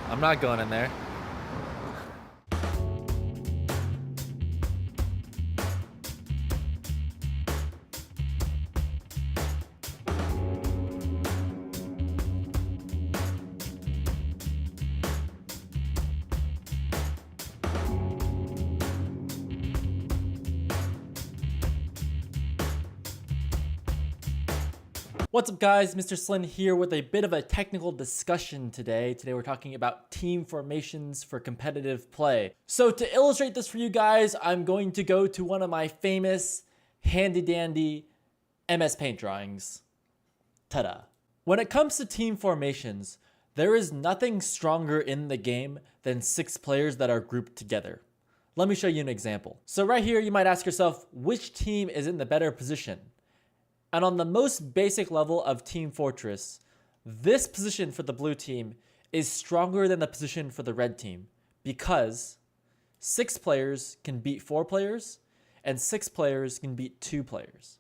I'm not going in there. What's up guys, Mr. SLIN here with a bit of a technical discussion today. Today we're talking about team formations for competitive play. So to illustrate this for you guys, I'm going to go to one of my famous handy dandy MS Paint drawings. Ta-da. When it comes to team formations, there is nothing stronger in the game than 6 players that are grouped together. Let me show you an example. So right here you might ask yourself, which team is in the better position? And on the most basic level of Team Fortress, this position for the blue team is stronger than the position for the red team because 6 players can beat 4 players and 6 players can beat 2 players.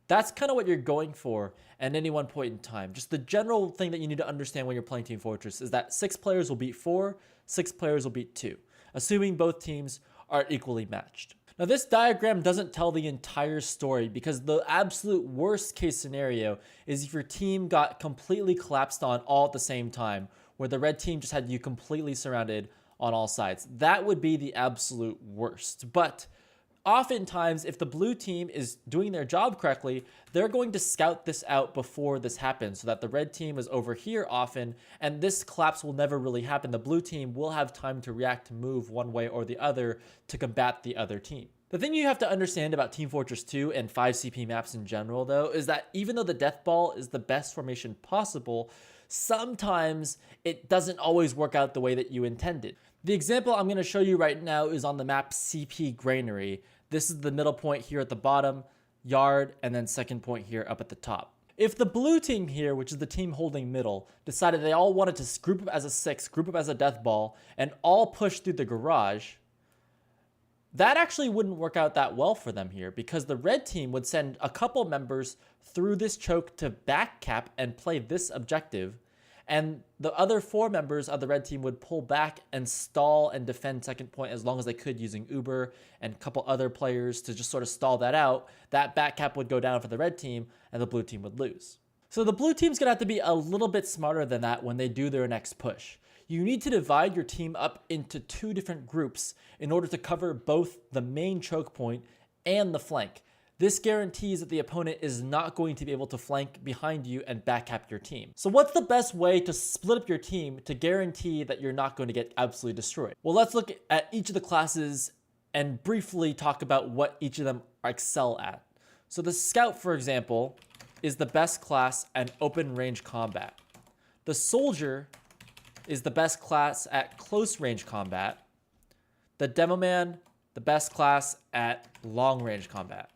That's kind of what you're going for at any one point in time. Just the general thing that you need to understand when you're playing Team Fortress is that 6 players will beat 4, 6 players will beat 2, assuming both teams are equally matched. Now this diagram doesn't tell the entire story because the absolute worst case scenario is if your team got completely collapsed on all at the same time, where the red team just had you completely surrounded on all sides. That would be the absolute worst. But oftentimes, if the blue team is doing their job correctly, they're going to scout this out before this happens so that the red team is over here often, and this collapse will never really happen. The blue team will have time to react to move one way or the other to combat the other team. The thing you have to understand about Team Fortress 2 and 5CP maps in general, though, is that even though the death ball is the best formation possible, sometimes it doesn't always work out the way that you intended. The example I'm going to show you right now is on the map CP Grainery. This is the middle point here at the bottom, yard, and then second point here up at the top. If the blue team here, which is the team holding middle, decided they all wanted to group up as a 6, group up as a death ball, and all push through the garage, that actually wouldn't work out that well for them here because the red team would send a couple members through this choke to back cap and play this objective, and the other 4 members of the red team would pull back and stall and defend second point as long as they could using Uber and a couple other players to just sort of stall that out. That back cap would go down for the red team and the blue team would lose. So the blue team's gonna have to be a little bit smarter than that when they do their next push. You need to divide your team up into 2 different groups in order to cover both the main choke point and the flank. This guarantees that the opponent is not going to be able to flank behind you and backcap your team. So what's the best way to split up your team to guarantee that you're not going to get absolutely destroyed? Well, let's look at each of the classes and briefly talk about what each of them excel at. So the Scout, for example, is the best class at open range combat. The Soldier is the best class at close range combat. The Demoman, the best class at long range combat.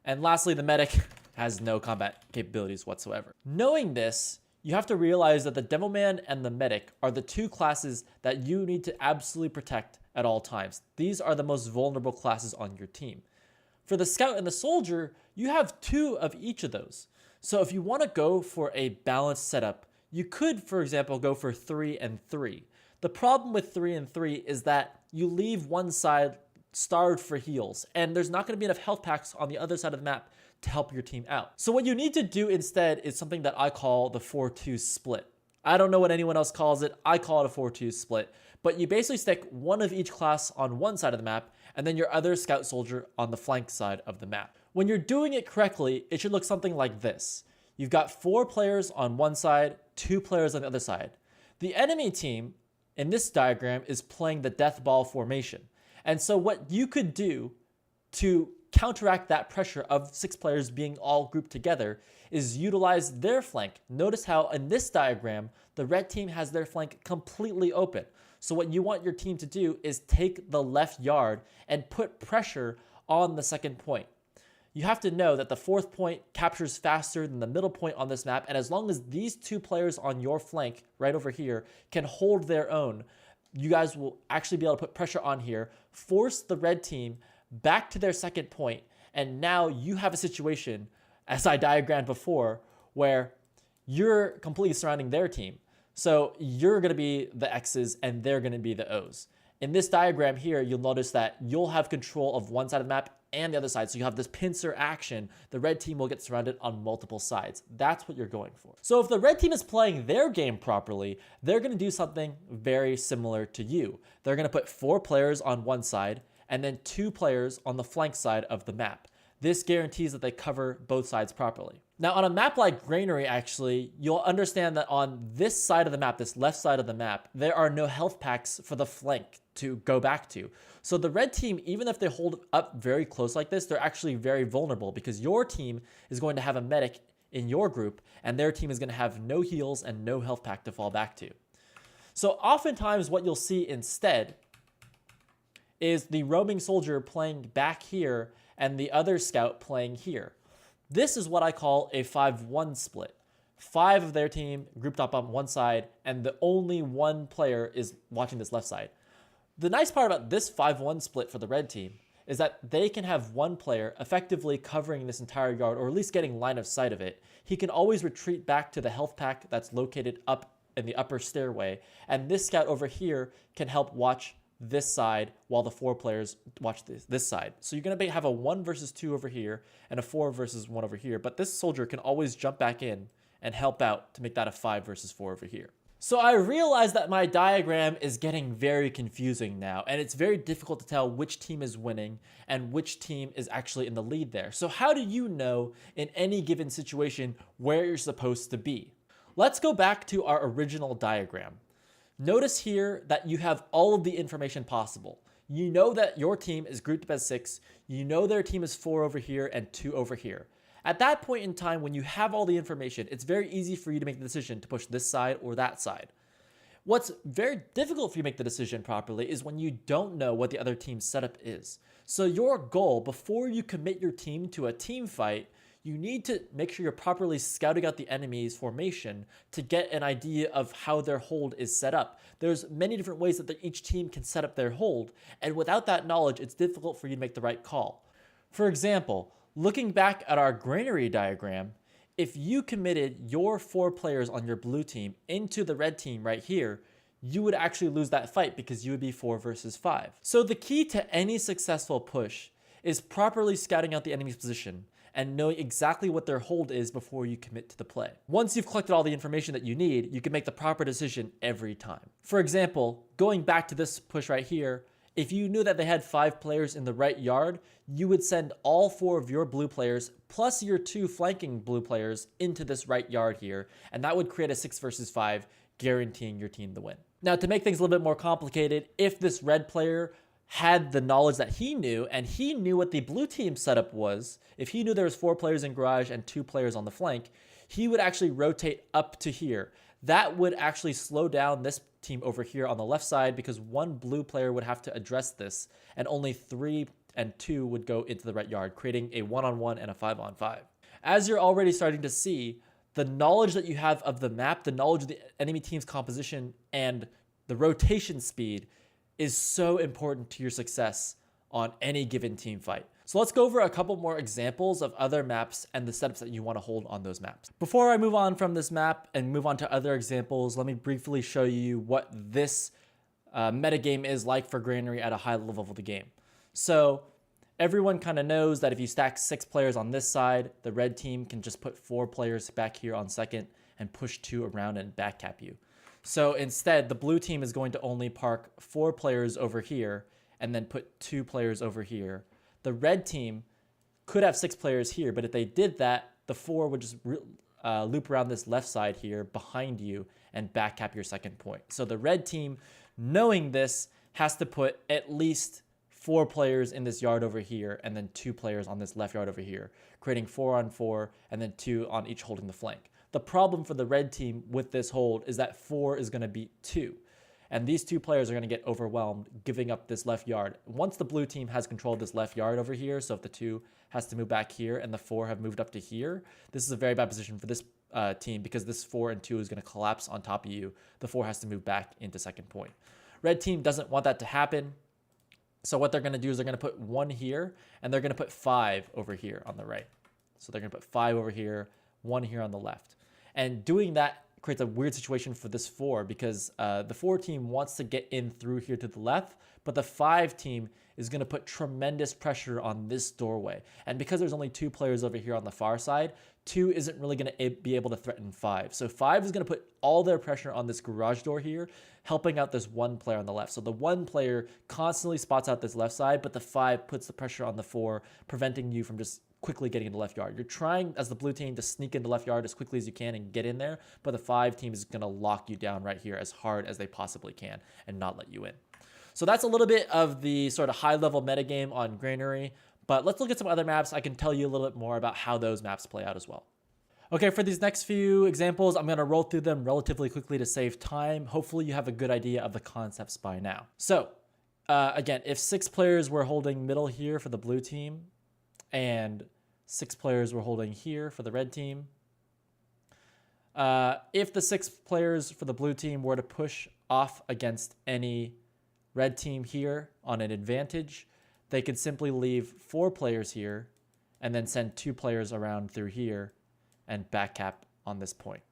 And lastly, the Medic has no combat capabilities whatsoever. Knowing this, you have to realize that the Demoman and the Medic are the 2 classes that you need to absolutely protect at all times. These are the most vulnerable classes on your team. For the Scout and the Soldier, you have 2 of each of those. So if you want to go for a balanced setup, you could, for example, go for 3 and 3. The problem with 3 and 3 is that you leave one side starved for heals, and there's not going to be enough health packs on the other side of the map to help your team out. So what you need to do instead is something that I call the 4-2 split. I don't know what anyone else calls it. I call it a 4-2 split. But you basically stick one of each class on one side of the map, and then your other Scout Soldier on the flank side of the map. When you're doing it correctly, it should look something like this. You've got 4 players on one side, 2 players on the other side. The enemy team in this diagram is playing the death ball formation. And so what you could do to counteract that pressure of 6 players being all grouped together is utilize their flank. Notice how in this diagram, the red team has their flank completely open. So what you want your team to do is take the left yard and put pressure on the second point. You have to know that the 4th point captures faster than the middle point on this map, and as long as these 2 players on your flank right over here can hold their own, you guys will actually be able to put pressure on here, force the red team back to their second point, and now you have a situation, as I diagrammed before, where you're completely surrounding their team. So you're going to be the X's and they're going to be the O's. In this diagram here, you'll notice that you'll have control of one side of the map and the other side. So you have this pincer action. The red team will get surrounded on multiple sides. That's what you're going for. So if the red team is playing their game properly, they're going to do something very similar to you. They're going to put 4 players on one side and then 2 players on the flank side of the map. This guarantees that they cover both sides properly. Now on a map like Grainery, actually, you'll understand that on this side of the map, this left side of the map, there are no health packs for the flank to go back to. So the red team, even if they hold up very close like this, they're actually very vulnerable because your team is going to have a medic in your group and their team is going to have no heals and no health pack to fall back to. So oftentimes what you'll see instead is the roaming soldier playing back here and the other scout playing here. This is what I call a 5-1 split. 5 of their team grouped up on one side and the only one player is watching this left side. The nice part about this 5-1 split for the red team is that they can have one player effectively covering this entire yard, or at least getting line of sight of it. He can always retreat back to the health pack that's located up in the upper stairway, and this scout over here can help watch this side while the 4 players watch this side. So you're going to have a 1 versus 2 over here and a 4 versus 1 over here, but this soldier can always jump back in and help out to make that a 5 versus 4 over here. So I realize that my diagram is getting very confusing now, and it's very difficult to tell which team is winning and which team is actually in the lead there. So how do you know in any given situation where you're supposed to be? Let's go back to our original diagram. Notice here that you have all of the information possible. You know that your team is grouped up as 6. You know their team is 4 over here and 2 over here. At that point in time, when you have all the information, it's very easy for you to make the decision to push this side or that side. What's very difficult for you to make the decision properly is when you don't know what the other team's setup is. So your goal, before you commit your team to a team fight, you need to make sure you're properly scouting out the enemy's formation to get an idea of how their hold is set up. There's many different ways that each team can set up their hold, and without that knowledge, it's difficult for you to make the right call. For example, looking back at our Grainery diagram, if you committed your 4 players on your blue team into the red team right here, you would actually lose that fight because you would be 4 versus 5. So the key to any successful push is properly scouting out the enemy's position and knowing exactly what their hold is before you commit to the play. Once you've collected all the information that you need, you can make the proper decision every time. For example, going back to this push right here, if you knew that they had 5 players in the right yard, you would send all 4 of your blue players plus your 2 flanking blue players into this right yard here, and that would create a 6 versus 5, guaranteeing your team the win. Now, to make things a little bit more complicated, if this red player had the knowledge that he knew, and he knew what the blue team setup was, if he knew there was 4 players in garage and 2 players on the flank, he would actually rotate up to here. That would actually slow down this team over here on the left side because 1 blue player would have to address this, and only 3 and 2 would go into the right yard, creating a 1-on-1 and a 5-on-5. As you're already starting to see, the knowledge that you have of the map, the knowledge of the enemy team's composition, and the rotation speed is so important to your success on any given team fight. So let's go over a couple more examples of other maps and the setups that you want to hold on those maps. Before I move on from this map and move on to other examples, let me briefly show you what this metagame is like for Grainery at a high level of the game. So everyone kind of knows that if you stack 6 players on this side, the red team can just put 4 players back here on second and push 2 around and back cap you. So instead, the blue team is going to only park 4 players over here and then put 2 players over here. The red team could have 6 players here, but if they did that, the 4 would just loop around this left side here behind you and back cap your second point. So the red team, knowing this, has to put at least 4 players in this yard over here and then 2 players on this left yard over here, creating 4-on-4 and then 2 on each holding the flank. The problem for the red team with this hold is that 4 is going to beat 2. And these 2 players are going to get overwhelmed, giving up this left yard. Once the blue team has control of this left yard over here, so if the 2 has to move back here and the 4 have moved up to here, this is a very bad position for this team because this 4 and 2 is going to collapse on top of you. The 4 has to move back into second point. Red team doesn't want that to happen. So what they're going to do is they're going to put 1 here and they're going to put 5 over here on the right. So they're going to put 5 over here, 1 here on the left. And doing that creates a weird situation for this 4 because the 4 team wants to get in through here to the left, but the 5 team is going to put tremendous pressure on this doorway. And because there's only 2 players over here on the far side, 2 isn't really going to be able to threaten 5. So 5 is going to put all their pressure on this garage door here, helping out this 1 player on the left. So the 1 player constantly spots out this left side, but the 5 puts the pressure on the 4, preventing you from just quickly getting into left yard. You're trying, as the blue team, to sneak into left yard as quickly as you can and get in there, but the 5 team is going to lock you down right here as hard as they possibly can and not let you in. So that's a little bit of the sort of high-level metagame on Grainery, but let's look at some other maps. I can tell you a little bit more about how those maps play out as well. Okay, for these next few examples, I'm going to roll through them relatively quickly to save time. Hopefully you have a good idea of the concepts by now. So, again, if 6 players were holding middle here for the blue team, and 6 players were holding here for the red team, if the 6 players for the blue team were to push off against any red team here on an advantage, they could simply leave 4 players here and then send 2 players around through here and back cap on this point.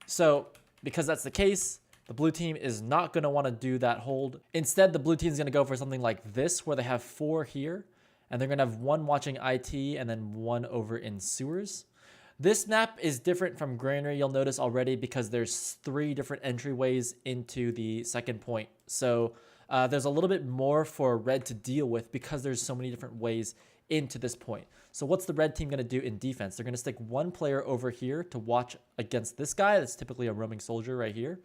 So because that's the case, the blue team is not going to want to do that hold. Instead, the blue team is going to go for something like this, where they have 4 here, and they're going to have 1 watching IT and then 1 over in sewers. This map is different from Grainery, you'll notice already, because there's 3 different entryways into the second point. So there's a little bit more for red to deal with because there's so many different ways into this point. So what's the red team going to do in defense? They're going to stick 1 player over here to watch against this guy. That's typically a roaming soldier right here.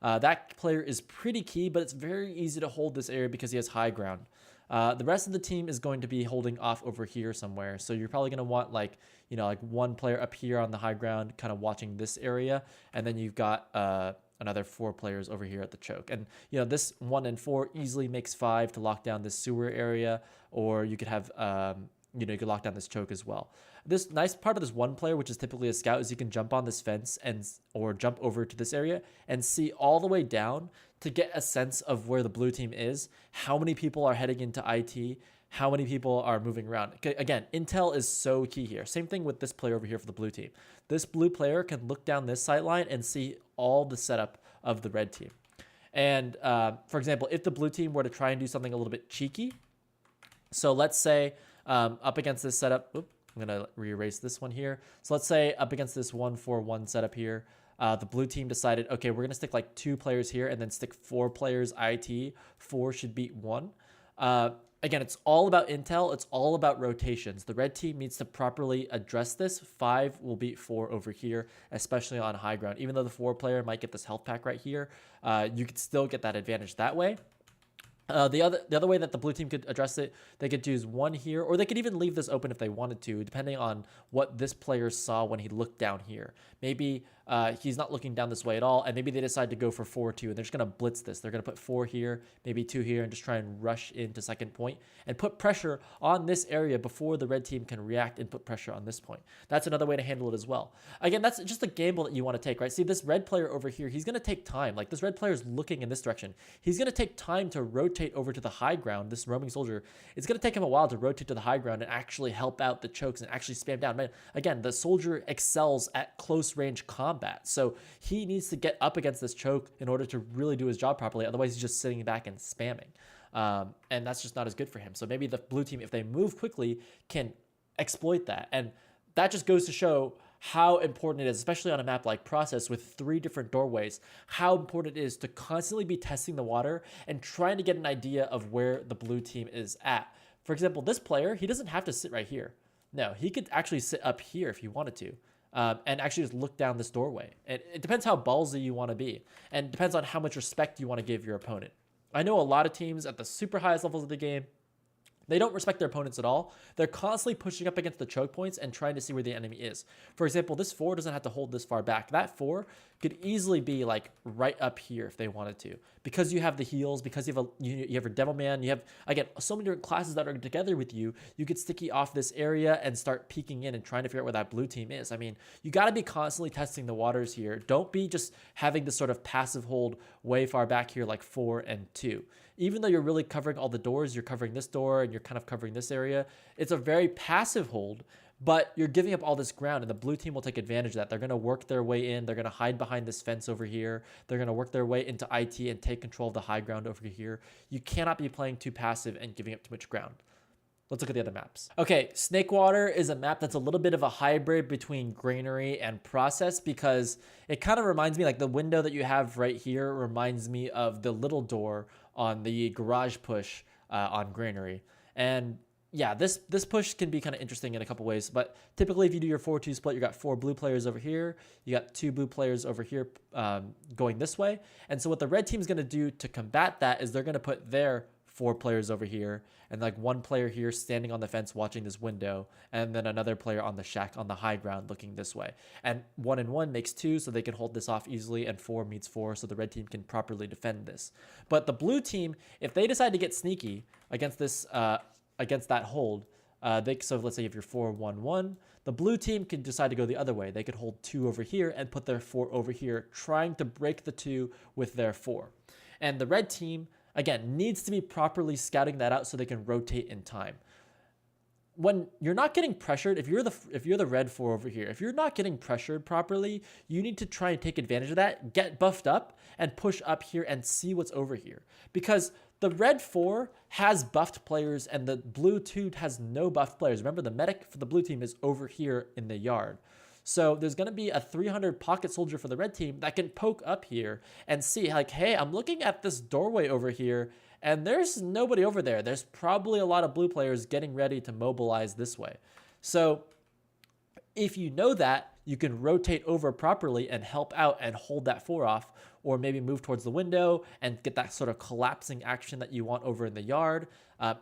That player is pretty key, but it's very easy to hold this area because he has high ground. The rest of the team is going to be holding off over here somewhere. So you're probably going to want like 1 player up here on the high ground kind of watching this area. And then you've got another 4 players over here at the choke. And this 1 and 4 easily makes 5 to lock down this sewer area, or you could have you could lock down this choke as well. This nice part of this 1 player, which is typically a scout, is you can jump on this fence or jump over to this area and see all the way down to get a sense of where the blue team is, how many people are heading into IT, how many people are moving around. Again, intel is so key here. Same thing with this player over here for the blue team. This blue player can look down this sight line and see all the setup of the red team. And for example, if the blue team were to try and do something a little bit cheeky, so let's say up against this setup, I'm going to re-erase this one here. So let's say up against this 1-4-1 setup here, the blue team decided, okay, we're going to stick like 2 players here and then stick 4 players IT. 4 should beat 1. Again, it's all about intel. It's all about rotations. The red team needs to properly address this. 5 will beat 4 over here, especially on high ground. Even though the 4 player might get this health pack right here, you could still get that advantage that way. The other way that the blue team could address it, they could choose 1 here, or they could even leave this open if they wanted to, depending on what this player saw when he looked down here. Maybe he's not looking down this way at all, and maybe they decide to go for 4-2, and they're just going to blitz this. They're going to put 4 here, maybe 2 here, and just try and rush into second point and put pressure on this area before the red team can react and put pressure on this point. That's another way to handle it as well. Again, that's just a gamble that you want to take, right? See, this red player over here, he's going to take time. Like, this red player is looking in this direction. He's going to take time to rotate over to the high ground. This roaming soldier, it's going to take him a while to rotate to the high ground and actually help out the chokes and actually spam down. Man, again, the soldier excels at close range combat, so he needs to get up against this choke in order to really do his job properly. Otherwise, he's just sitting back and spamming, and that's just not as good for him. So maybe the blue team, if they move quickly, can exploit that, and that just goes to show how important it is, especially on a map like Process with 3 different doorways, how important it is to constantly be testing the water and trying to get an idea of where the blue team is at. For example, this player, he doesn't have to sit right here. No, he could actually sit up here if he wanted to, and actually just look down this doorway. And it depends how ballsy you want to be, and it depends on how much respect you want to give your opponent. I know a lot of teams at the super highest levels of the game, they don't respect their opponents at all. They're constantly pushing up against the choke points and trying to see where the enemy is. For example, this 4 doesn't have to hold this far back. That 4 could easily be like right up here if they wanted to. Because you have the heals, because you have a Devil Man, you have, again, so many different classes that are together with you, you could sticky off this area and start peeking in and trying to figure out where that blue team is. I mean, you got to be constantly testing the waters here. Don't be just having this sort of passive hold way far back here like 4 and 2. Even though you're really covering all the doors, you're covering this door and you're kind of covering this area, it's a very passive hold, but you're giving up all this ground, and the blue team will take advantage of that. They're going to work their way in. They're going to hide behind this fence over here. They're going to work their way into IT and take control of the high ground over here. You cannot be playing too passive and giving up too much ground. Let's look at the other maps. Okay, Snakewater is a map that's a little bit of a hybrid between Grainery and Process, because it kind of reminds me, like the window that you have right here reminds me of the little door on the garage push on Grainery. And yeah, this push can be kind of interesting in a couple ways, but typically if you do your 4-2 split, you got 4 blue players over here, you got 2 blue players over here going this way. And so what the red team is going to do to combat that is they're going to put their 4 players over here, and like 1 player here standing on the fence watching this window, and then another player on the shack on the high ground looking this way. And 1 and 1 makes 2, so they can hold this off easily, and 4 meets 4, so the red team can properly defend this. But the blue team, if they decide to get sneaky against this against that hold, so let's say if you're 4-1-1, the blue team could decide to go the other way. They could hold 2 over here and put their 4 over here, trying to break the 2 with their 4. And the red team, again, needs to be properly scouting that out so they can rotate in time. When you're not getting pressured, if you're the red 4 over here, if you're not getting pressured properly, you need to try and take advantage of that, get buffed up, and push up here and see what's over here. Because the red 4 has buffed players and the blue 2 has no buffed players. Remember, the medic for the blue team is over here in the yard. So there's going to be a 300 pocket soldier for the red team that can poke up here and see, like, hey, I'm looking at this doorway over here, and there's nobody over there. There's probably a lot of blue players getting ready to mobilize this way. So if you know that, you can rotate over properly and help out and hold that 4 off, or maybe move towards the window and get that sort of collapsing action that you want over in the yard.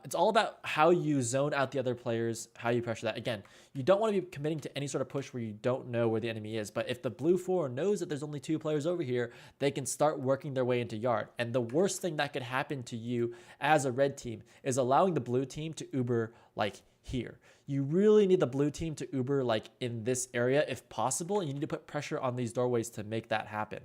It's all about how you zone out the other players, how you pressure that. Again, you don't want to be committing to any sort of push where you don't know where the enemy is. But if the blue 4 knows that there's only 2 players over here, they can start working their way into yard. And the worst thing that could happen to you as a red team is allowing the blue team to Uber like here. You really need the blue team to Uber like in this area if possible, and you need to put pressure on these doorways to make that happen.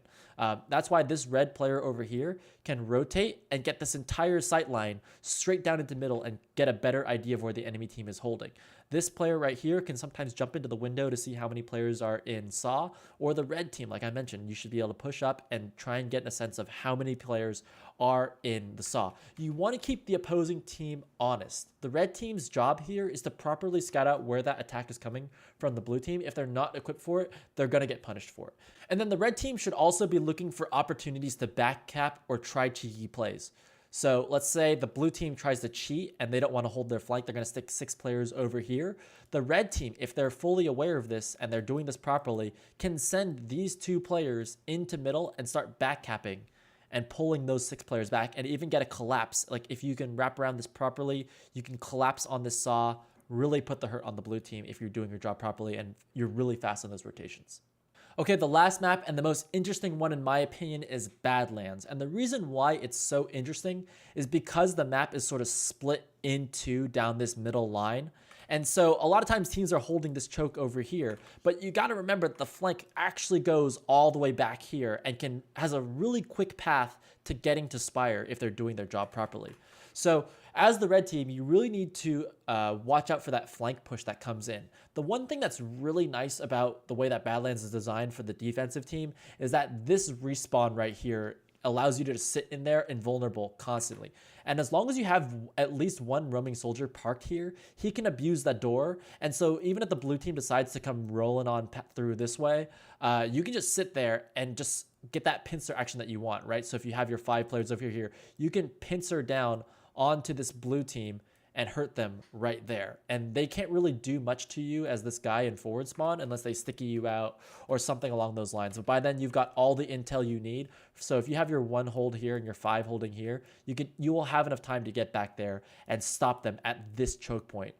That's why this red player over here can rotate and get this entire sight line straight down into middle and get a better idea of where the enemy team is holding. This player right here can sometimes jump into the window to see how many players are in saw, or the red team, like I mentioned, you should be able to push up and try and get a sense of how many players are in the saw. You want to keep the opposing team honest. The red team's job here is to properly scout out where that attack is coming from the blue team. If they're not equipped for it, they're going to get punished for it. And then the red team should also be looking for opportunities to back cap or try cheeky plays. So let's say the blue team tries to cheat and they don't want to hold their flank. They're going to stick 6 players over here. The red team, if they're fully aware of this and they're doing this properly, can send these 2 players into middle and start back capping and pulling those 6 players back, and even get a collapse. Like if you can wrap around this properly, you can collapse on this saw, really put the hurt on the blue team if you're doing your job properly and you're really fast on those rotations. Okay, the last map and the most interesting one in my opinion is Badlands. And the reason why it's so interesting is because the map is sort of split in 2 down this middle line. And so a lot of times teams are holding this choke over here, but you got to remember that the flank actually goes all the way back here and has a really quick path to getting to Spire if they're doing their job properly. So as the red team, you really need to watch out for that flank push that comes in. The one thing that's really nice about the way that Badlands is designed for the defensive team is that this respawn right here allows you to just sit in there invulnerable constantly. And as long as you have at least 1 roaming soldier parked here, he can abuse that door. And so even if the blue team decides to come rolling on through this way, you can just sit there and just get that pincer action that you want, right? So if you have your 5 players over here, you can pincer down onto this blue team and hurt them right there. And they can't really do much to you as this guy in forward spawn unless they sticky you out or something along those lines. But by then you've got all the intel you need. So if you have your 1 hold here and your 5 holding here, you will have enough time to get back there and stop them at this choke point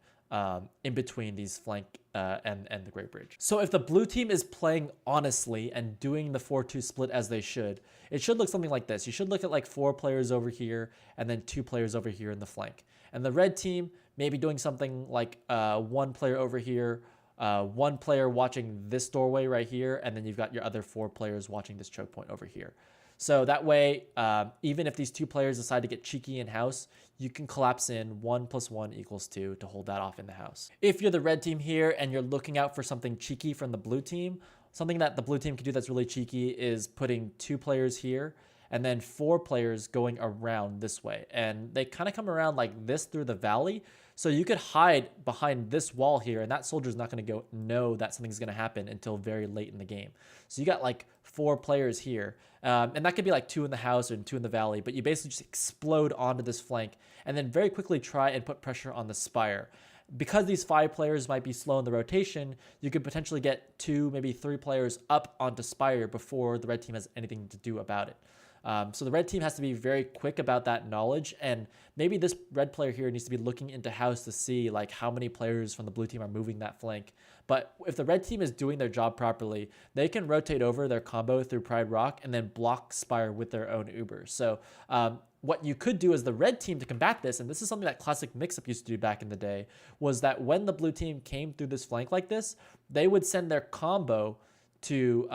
in between these flank and the Great Bridge. So if the blue team is playing honestly and doing the 4-2 split as they should, it should look something like this. You should look at like 4 players over here and then 2 players over here in the flank. And the red team maybe doing something like 1 player over here, 1 player watching this doorway right here, and then you've got your other 4 players watching this choke point over here. So that way, even if these two players decide to get cheeky in house, you can collapse in 1 + 1 = 2 to hold that off in the house. If you're the red team here and you're looking out for something cheeky from the blue team, something that the blue team can do that's really cheeky is putting 2 players here and then 4 players going around this way. And they kind of come around like this through the valley. So you could hide behind this wall here, and that soldier's not going to know that something's going to happen until very late in the game. So you got like 4 players here, and that could be like 2 in the house and 2 in the valley, but you basically just explode onto this flank and then very quickly try and put pressure on the spire. Because these 5 players might be slow in the rotation, you could potentially get 2, maybe 3 players up onto spire before the red team has anything to do about it. So the red team has to be very quick about that knowledge, and maybe this red player here needs to be looking into house to see like how many players from the blue team are moving that flank. But if the red team is doing their job properly, they can rotate over their combo through Pride Rock and then block Spire with their own Uber. So what you could do as the red team to combat this, and this is something that Classic Mix-Up used to do back in the day, was that when the blue team came through this flank like this, they would send their combo to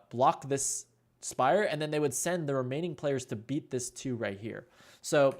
block this Spire, and then they would send the remaining players to beat this 2 right here. So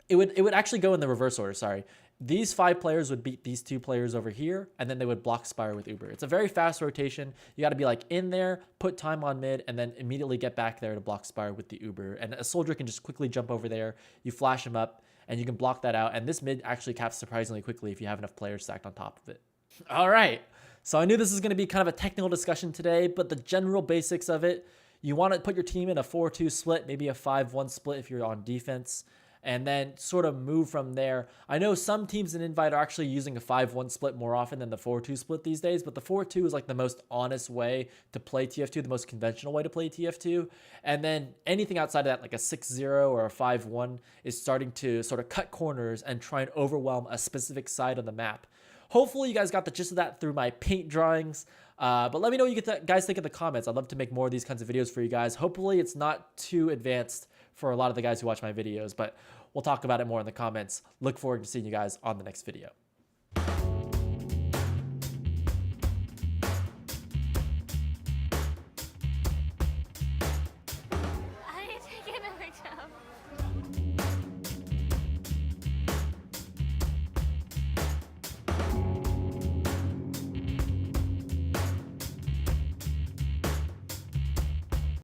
it would actually go in the reverse order, sorry. These 5 players would beat these 2 players over here, and then they would block Spire with Uber. It's a very fast rotation. You got to be like in there, put time on mid, and then immediately get back there to block Spire with the Uber. And a soldier can just quickly jump over there. You flash him up, and you can block that out. And this mid actually caps surprisingly quickly if you have enough players stacked on top of it. All right. So I knew this was going to be kind of a technical discussion today, but the general basics of it, you want to put your team in a 4-2 split, maybe a 5-1 split if you're on defense, and then sort of move from there. I know some teams in Invite are actually using a 5-1 split more often than the 4-2 split these days, but the 4-2 is like the most honest way to play TF2, the most conventional way to play TF2. And then anything outside of that, like a 6-0 or a 5-1, is starting to sort of cut corners and try and overwhelm a specific side of the map. Hopefully you guys got the gist of that through my paint drawings. But let me know what you guys think in the comments. I'd love to make more of these kinds of videos for you guys. Hopefully it's not too advanced for a lot of the guys who watch my videos, but we'll talk about it more in the comments. Look forward to seeing you guys on the next video.